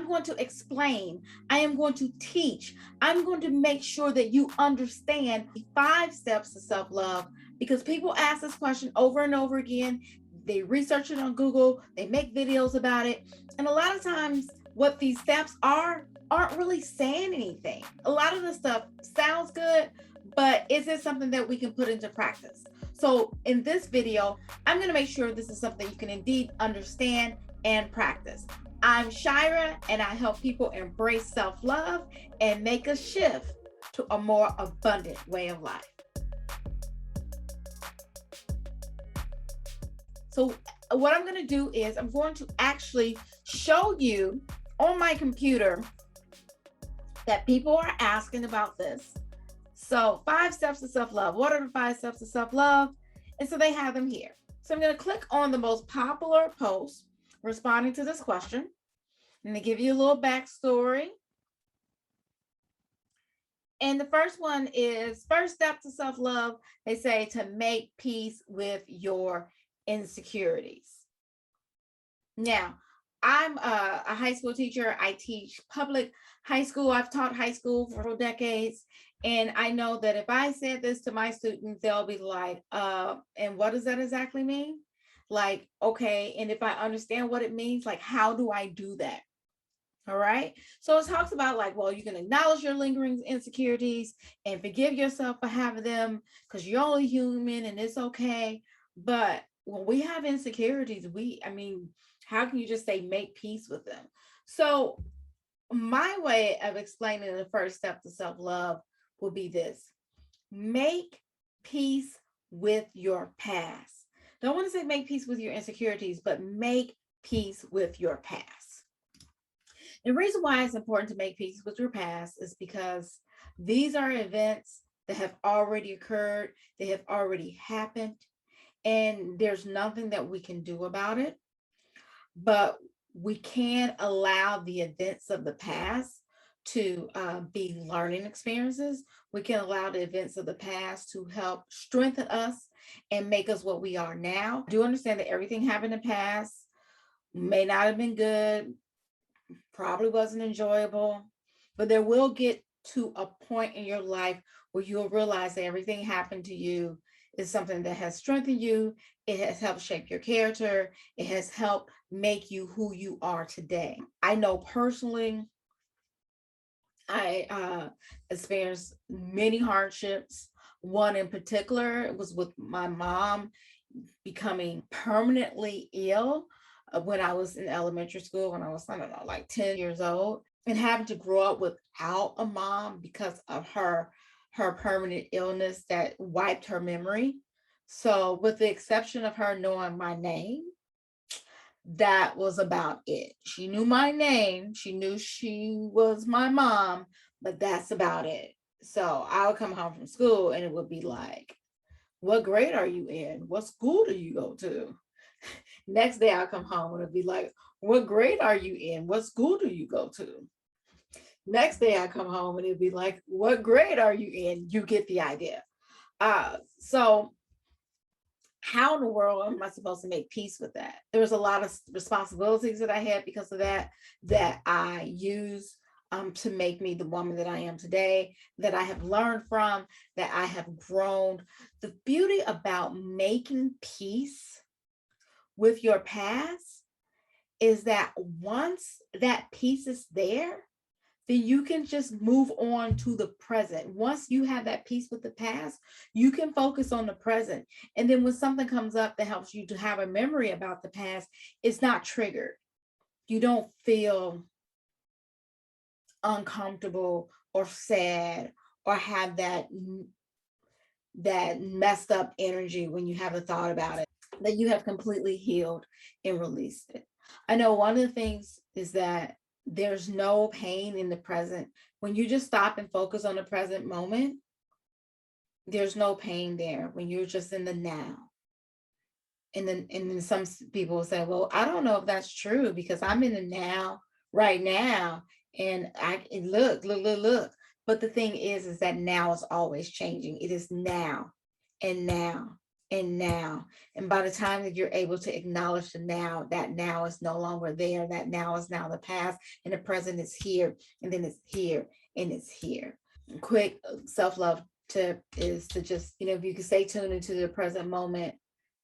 I'm going to explain. I am going to teach. I'm going to make sure that you understand the 5 steps to self-love, because people ask this question over and over again. They research it on Google, they make videos about it. And a lot of times what these steps aren't really saying anything. A lot of the stuff sounds good, but is it something that we can put into practice? So in this video, I'm going to make sure this is something you can indeed understand and practice. I'm Shira, and I help people embrace self-love and make a shift to a more abundant way of life. So what I'm going to do is I'm going to actually show you on my computer that people are asking about this. So 5 steps to self-love. What are the 5 steps to self-love? And so they have them here. So I'm going to click on the most popular post responding to this question. And they give you a little backstory. And the first one is, first step to self-love, they say to make peace with your insecurities. Now, I'm a high school teacher. I teach public high school. I've taught high school for decades. And I know that if I said this to my students, they'll be like, and what does that exactly mean? Like, okay, and if I understand what it means, like, how do I do that? All right. So it talks about like, well, you can acknowledge your lingering insecurities and forgive yourself for having them because you're only human and it's okay. But when we have insecurities, how can you just say make peace with them? So my way of explaining the first step to self-love will be this: make peace with your past. Don't want to say make peace with your insecurities, but make peace with your past. The reason why it's important to make peace with your past is because these are events that have already occurred, they have already happened, and there's nothing that we can do about it. But we can allow the events of the past to be learning experiences. We can allow the events of the past to help strengthen us and make us what we are now. I do understand that everything happened in the past may not have been good, probably wasn't enjoyable, but there will get to a point in your life where you'll realize that everything happened to you is something that has strengthened you. It has helped shape your character. It has helped make you who you are today. I know personally, I experienced many hardships. One in particular was with my mom becoming permanently ill when I was in elementary school, when I was, I don't know, like 10 years old, and having to grow up without a mom because of her permanent illness that wiped her memory. So with the exception of her knowing my name, that was about it. She knew my name. She knew she was my mom, but that's about it. So I would come home from school and it would be like, what grade are you in? What school do you go to? Next day I'll come home and it'll be like, what grade are you in? What school do you go to? Next day I come home and it'll be like, what grade are you in? You get the idea. So how in the world am I supposed to make peace with that? There was a lot of responsibilities that I had because of that I use to make me the woman that I am today, that I have learned from, that I have grown. The beauty about making peace with your past is that once that peace is there, then you can just move on to the present. Once you have that peace with the past, you can focus on the present. And then when something comes up that helps you to have a memory about the past, it's not triggered. You don't feel uncomfortable or sad or have that messed up energy when you have a thought about it, that you have completely healed and released it. I know one of the things is that there's no pain in the present. When you just stop and focus on the present moment, there's no pain there when you're just in the now. And then some people will say, well, I don't know if that's true because I'm in the now right now. And I look. But the thing is that now is always changing. It is now and now and now. And by the time that you're able to acknowledge the now, that now is no longer there. That now is now the past, and the present is here, and then it's here, and it's here. Quick self-love tip is to just, if you can stay tuned into the present moment,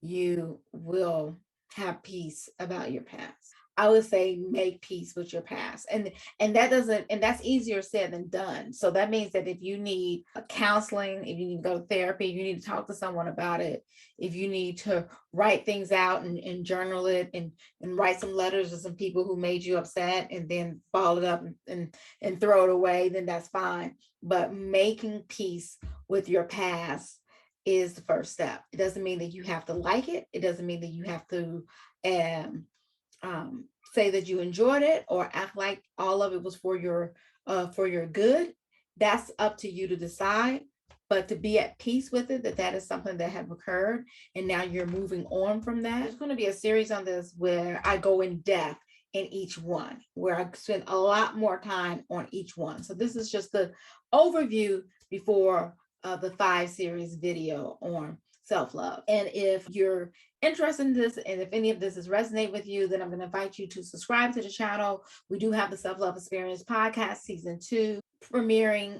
you will have peace about your past. I would say make peace with your past. And that's easier said than done. So that means that if you need counseling, if you need to go to therapy, you need to talk to someone about it. If you need to write things out and journal it and write some letters to some people who made you upset and then ball it up and throw it away, then that's fine. But making peace with your past is the first step. It doesn't mean that you have to like it. It doesn't mean that you have to say that you enjoyed it or act like all of it was for your good. That's up to you to decide. But to be at peace with it, that is something that have occurred, and now you're moving on from that. There's going to be a series on this where I go in depth in each one, where I spend a lot more time on each one. So this is just the overview before the 5-series video on self-love. And if you're interested in this, and if any of this is resonate with you, then I'm going to invite you to subscribe to the channel. We do have the Self-Love Experience podcast season 2 premiering.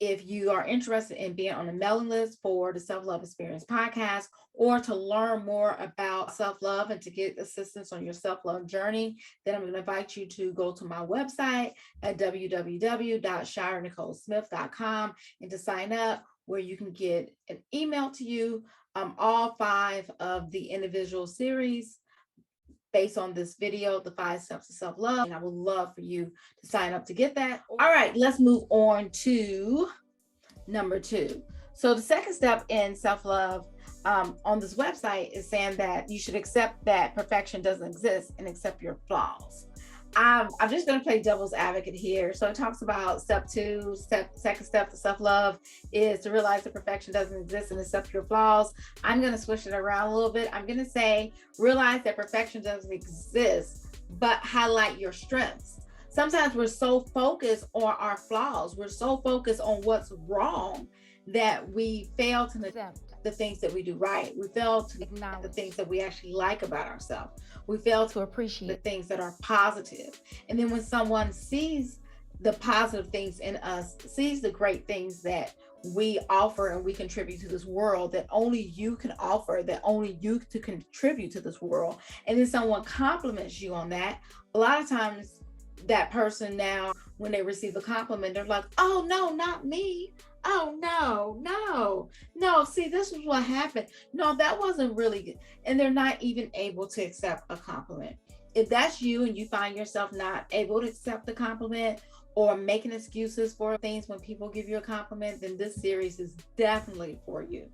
If you are interested in being on the mailing list for the Self-Love Experience podcast, or to learn more about self-love and to get assistance on your self-love journey, then I'm going to invite you to go to my website at www.shiranicolesmith.com and to sign up, where you can get an email to you, all 5 of the individual series based on this video, the 5 steps to self-love. And I would love for you to sign up to get that. All right, let's move on to number 2. So the second step in self-love on this website is saying that you should accept that perfection doesn't exist and accept your flaws. I'm just going to play devil's advocate here. So it talks about second step to self-love is to realize that perfection doesn't exist and accept your flaws. I'm going to switch it around a little bit. I'm going to say realize that perfection doesn't exist, but highlight your strengths. Sometimes we're so focused on our flaws, we're so focused on what's wrong, that we fail to accept the things that we do right. We fail to acknowledge the things that we actually like about ourselves. We fail to appreciate the things that are positive. And then when someone sees the positive things in us, sees the great things that we offer and we contribute to this world, that only you can offer, that only you can contribute to this world, and then someone compliments you on that, a lot of times that person now, when they receive a compliment, they're like, oh no, not me. Oh no, see, this is what happened. No, that wasn't really good. And they're not even able to accept a compliment. If that's you and you find yourself not able to accept the compliment or making excuses for things when people give you a compliment, then this series is definitely for you.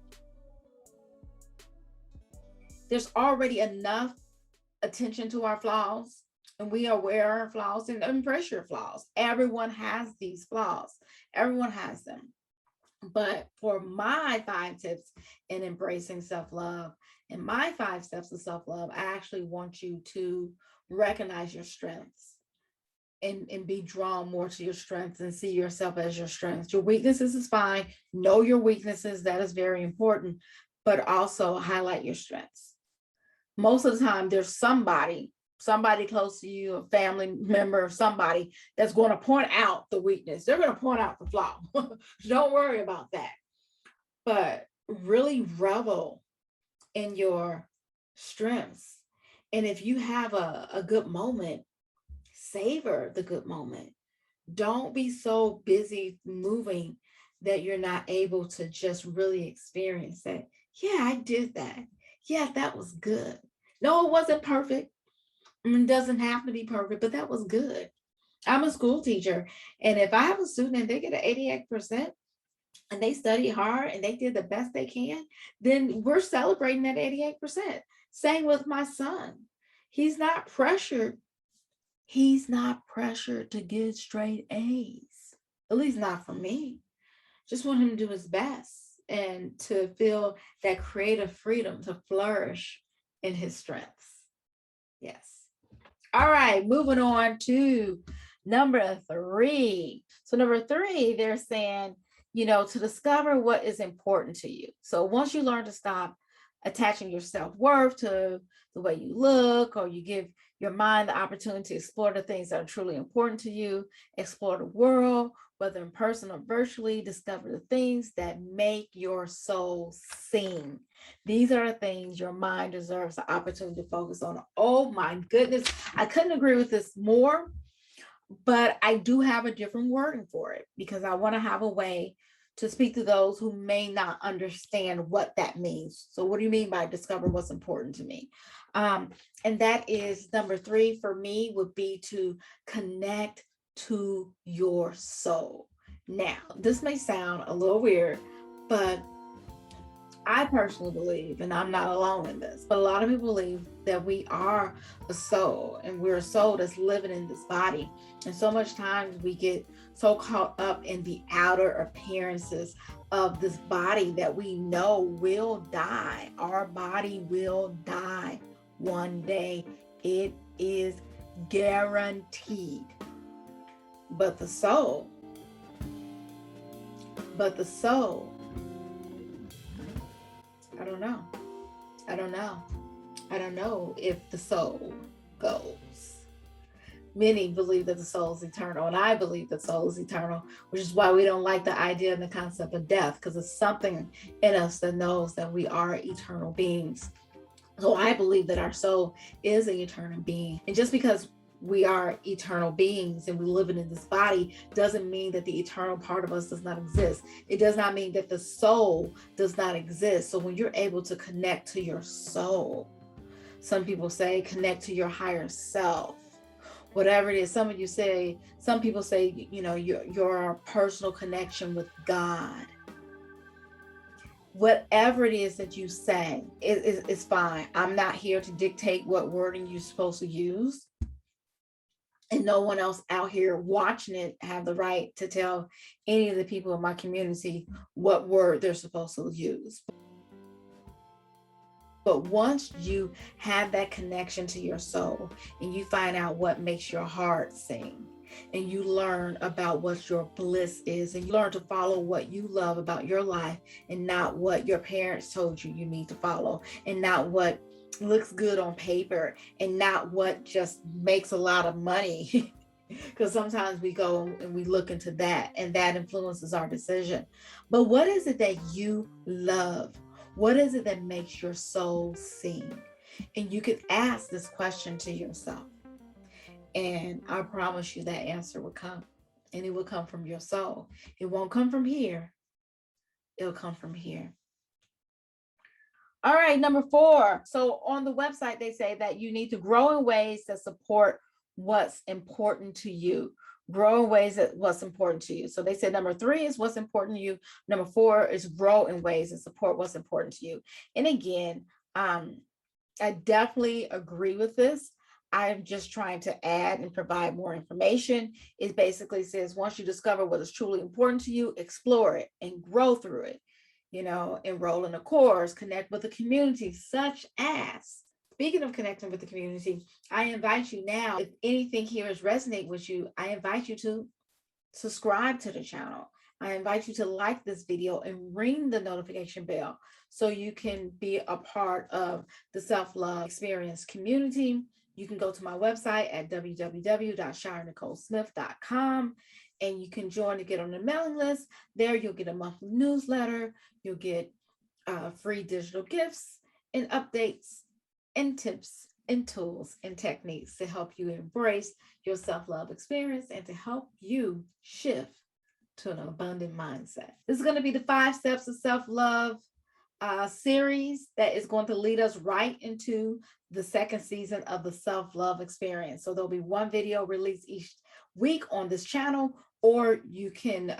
There's already enough attention to our flaws, and we are aware of our flaws and embrace your flaws. Everyone has these flaws. Everyone has them. But for my 5 tips in embracing self-love and my 5 steps of self-love, I actually want you to recognize your strengths and be drawn more to your strengths and see yourself as your strengths. Your weaknesses is fine. Know your weaknesses. That is very important. But also highlight your strengths. Most of the time, there's somebody close to you, a family member, somebody that's going to point out the weakness. They're going to point out the flaw. Don't worry about that. But really revel in your strengths. And if you have a good moment, savor the good moment. Don't be so busy moving that you're not able to just really experience that. Yeah, I did that. Yeah, that was good. No, it wasn't perfect. It doesn't have to be perfect, but that was good. I'm a school teacher, and if I have a student and they get an 88% and they study hard and they did the best they can, then we're celebrating that 88%. Same with my son. He's not pressured. He's not pressured to get straight A's, at least not from me. Just want him to do his best and to feel that creative freedom to flourish in his strengths. Yes. All right, moving on to number 3. So number 3, they're saying, to discover what is important to you. So once you learn to stop attaching your self-worth to the way you look, or you give your mind the opportunity to explore the things that are truly important to you, explore the world, whether in person or virtually, discover the things that make your soul sing. These are the things your mind deserves the opportunity to focus on. Oh my goodness, I couldn't agree with this more, but I do have a different wording for it because I want to have a way to speak to those who may not understand what that means. So what do you mean by discover what's important to me? And that is number 3 for me would be to connect to your soul. Now, this may sound a little weird, but I personally believe, and I'm not alone in this, but a lot of people believe that we are a soul, and we're a soul that's living in this body. And so much times we get so caught up in the outer appearances of this body that we know will die. Our body will die one day. It is guaranteed. But the soul, I don't know. I don't know if the soul goes. Many believe that the soul is eternal, and I believe that soul is eternal, which is why we don't like the idea and the concept of death, because it's something in us that knows that we are eternal beings. So I believe that our soul is an eternal being. And just because we are eternal beings and we live in this body doesn't mean that the eternal part of us does not exist. It does not mean that the soul does not exist. So when you're able to connect to your soul, some people say connect to your higher self, whatever it is. Some people say, your personal connection with God. Whatever it is that you say, it's fine. I'm not here to dictate what wording you're supposed to use. And no one else out here watching it have the right to tell any of the people in my community what word they're supposed to use. But once you have that connection to your soul and you find out what makes your heart sing, and you learn about what your bliss is, and you learn to follow what you love about your life and not what your parents told you need to follow, and not what looks good on paper, and not what just makes a lot of money. Because sometimes we go and we look into that, and that influences our decision. But what is it that you love? What is it that makes your soul sing? And you could ask this question to yourself, and I promise you that answer will come, and it will come from your soul. It won't come from here. It'll come from here. All right, number 4. So on the website, they say that you need to grow in ways that support what's important to you. Grow in ways that what's important to you. So they said number 3 is what's important to you. Number 4 is grow in ways that support what's important to you. And again, I definitely agree with this. I'm just trying to add and provide more information. It basically says once you discover what is truly important to you, explore it and grow through it. Enroll in a course, connect with a community such as, speaking of connecting with the community, I invite you now, if anything here is resonate with you, I invite you to subscribe to the channel. I invite you to like this video and ring the notification bell so you can be a part of the self-love experience community. You can go to my website at www.shiranicolesmith.com, and you can join to get on the mailing list. There you'll get a monthly newsletter. You'll get free digital gifts and updates and tips and tools and techniques to help you embrace your self-love experience and to help you shift to an abundant mindset. This is going to be the 5 steps of self-love series that is going to lead us right into the 2nd season of the self-love experience. So there'll be one video released each week on this channel, or you can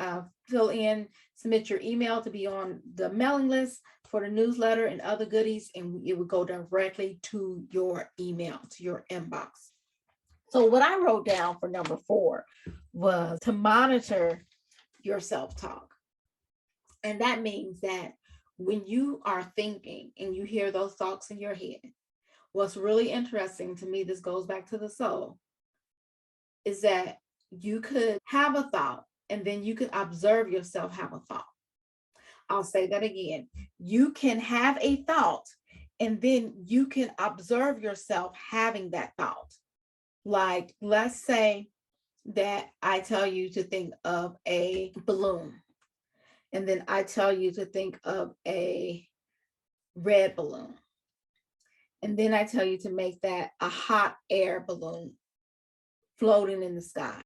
submit your email to be on the mailing list for the newsletter and other goodies, and it will go directly to your email, to your inbox. So what I wrote down for number 4 was to monitor your self-talk. And that means that when you are thinking and you hear those thoughts in your head, what's really interesting to me, this goes back to the soul, is that you could have a thought and then you could observe yourself have a thought. I'll say that again. You can have a thought And then you can observe yourself having that thought. Like, let's say that I tell you to think of a balloon, and then I tell you to think of a red balloon. And then I tell you to make that a hot air balloon floating in the sky.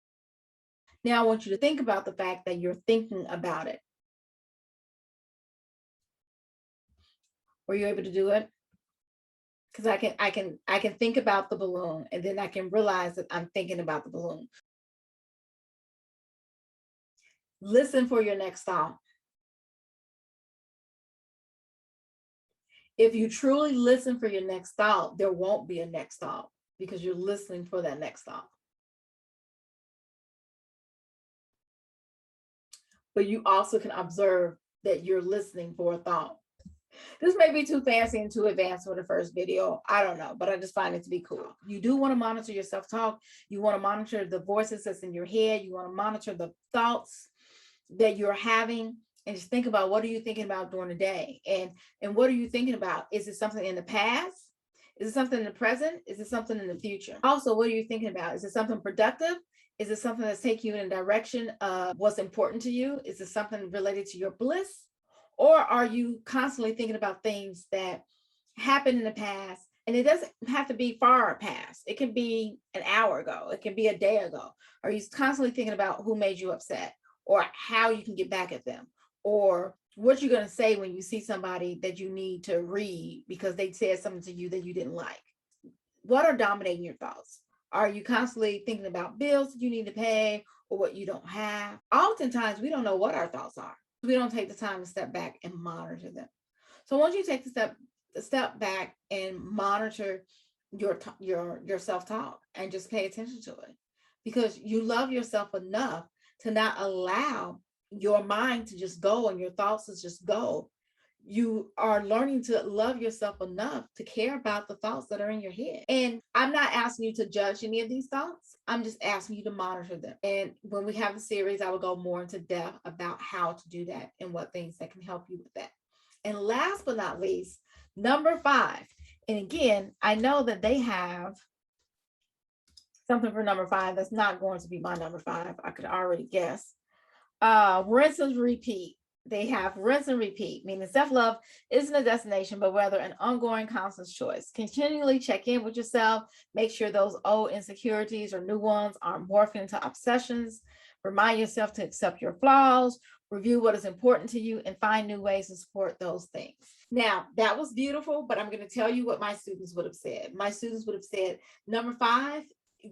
Now I want you to think about the fact that you're thinking about it. Were you able to do it? Because I can think about the balloon, and then I can realize that I'm thinking about the balloon. Listen for your next thought. If you truly listen for your next thought, there won't be a next thought because you're listening for that next thought. But you also can observe that you're listening for a thought. This may be too fancy and too advanced for the first video. I don't know, but I just find it to be cool. You do want to monitor your self-talk. You want to monitor the voices that's in your head. You want to monitor the thoughts that you're having, and just think about, what are you thinking about during the day? And what are you thinking about? Is it something in the past? Is it something in the present? Is it something in the future? Also, what are you thinking about? Is it something productive? Is it something that's taking you in a direction of what's important to you? Is it something related to your bliss? Or are you constantly thinking about things that happened in the past? And it doesn't have to be far past. It can be an hour ago. It can be a day ago. Are you constantly thinking about who made you upset, or how you can get back at them, or what you're going to say when you see somebody that you need to read because they said something to you that you didn't like? What are dominating your thoughts? Are you constantly thinking about bills that you need to pay or what you don't have? Oftentimes, we don't know what our thoughts are. We don't take the time to step back and monitor them. So once you take the step back and monitor your self-talk and just pay attention to it, because you love yourself enough to not allow your mind to just go and your thoughts to just go. You are learning to love yourself enough to care about the thoughts that are in your head. And I'm not asking you to judge any of these thoughts. I'm just asking you to monitor them. And when we have a series, I will go more into depth about how to do that and what things that can help you with that. And last but not least, number 5. And again, I know that they have something for number 5 that's not going to be my number 5. I could already guess. Rinse and repeat. They have rinse and repeat, meaning self-love isn't a destination, but rather an ongoing constant choice. Continually check in with yourself. Make sure those old insecurities or new ones aren't morphing into obsessions. Remind yourself to accept your flaws, review what is important to you, and find new ways to support those things. Now, that was beautiful, but I'm going to tell you what my students would have said. My students would have said, number 5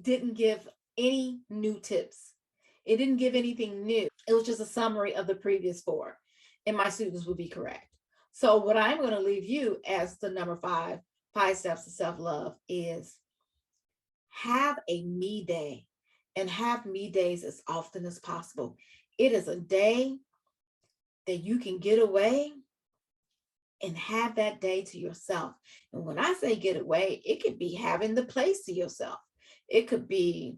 didn't give any new tips. It didn't give anything new. It was just a summary of the previous 4. And my students would be correct. So what I'm going to leave you as the number 5 steps to self-love is have a me day, and have me days as often as possible. It is a day that you can get away and have that day to yourself. And when I say get away, it could be having the place to yourself. It could be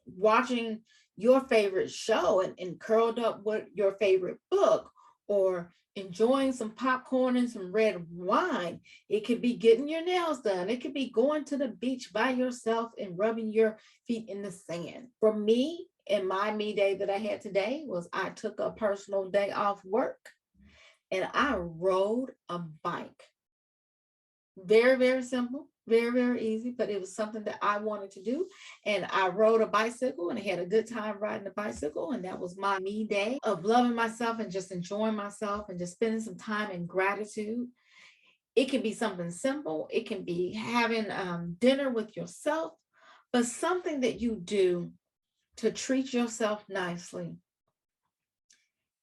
watching your favorite show and curled up with your favorite book, or enjoying some popcorn and some red wine. It could be getting your nails done. It could be going to the beach by yourself and rubbing your feet in the sand. For me, in my me day that I had today, was I took a personal day off work and I rode a bike. Very, very simple. Very, very easy, but it was something that I wanted to do. And I rode a bicycle and I had a good time riding a bicycle. And that was my me day of loving myself and just enjoying myself and just spending some time in gratitude. It can be something simple. It can be having dinner with yourself, but something that you do to treat yourself nicely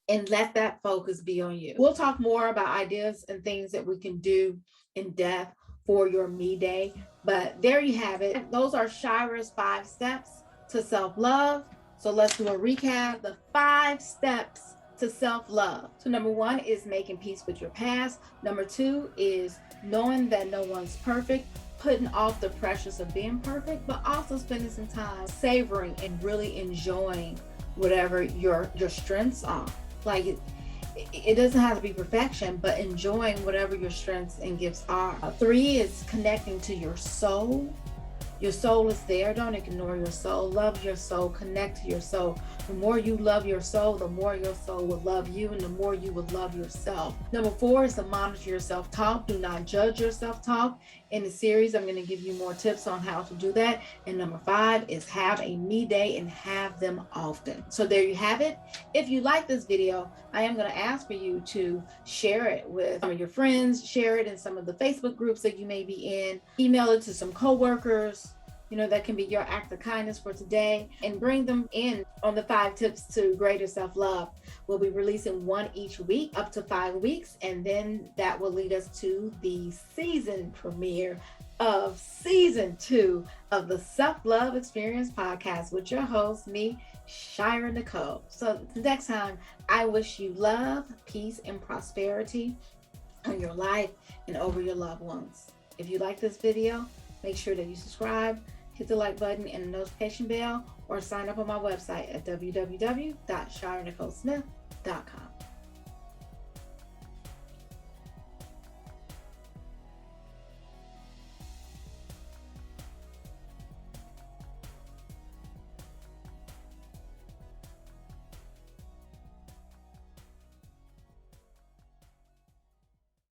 and let that focus be on you. We'll talk more about ideas and things that we can do in depth for your me day, but there you have it. Those are Shira's 5 steps to self-love. So let's do a recap. The 5 steps to self-love. So number 1 is making peace with your past. Number 2 is knowing that no one's perfect, putting off the pressures of being perfect, but also spending some time savoring and really enjoying whatever your strengths are. Like, it doesn't have to be perfection, but enjoying whatever your strengths and gifts are. 3 is connecting to your soul. Your soul is there. Don't ignore your soul. Love your soul. Connect to your soul. The more you love your soul, the more your soul will love you, and the more you will love yourself. Number 4 is to monitor your self-talk. Do not judge your self-talk. In the series, I'm going to give you more tips on how to do that. And number 5 is have a me day and have them often. So there you have it. If you like this video, I am going to ask for you to share it with some of your friends, share it in some of the Facebook groups that you may be in, email it to some coworkers. That can be your act of kindness for today, and bring them in on the 5 tips to greater self-love. We'll be releasing one each week, up to 5 weeks, and then that will lead us to the season premiere of season 2 of the Self-Love Experience podcast with your host, me, Shira Nicole. So the next time, I wish you love, peace, and prosperity on your life and over your loved ones. If you like this video, make sure that you subscribe, hit the like button and the notification bell, or sign up on my website at www.shiranicolesmith.com.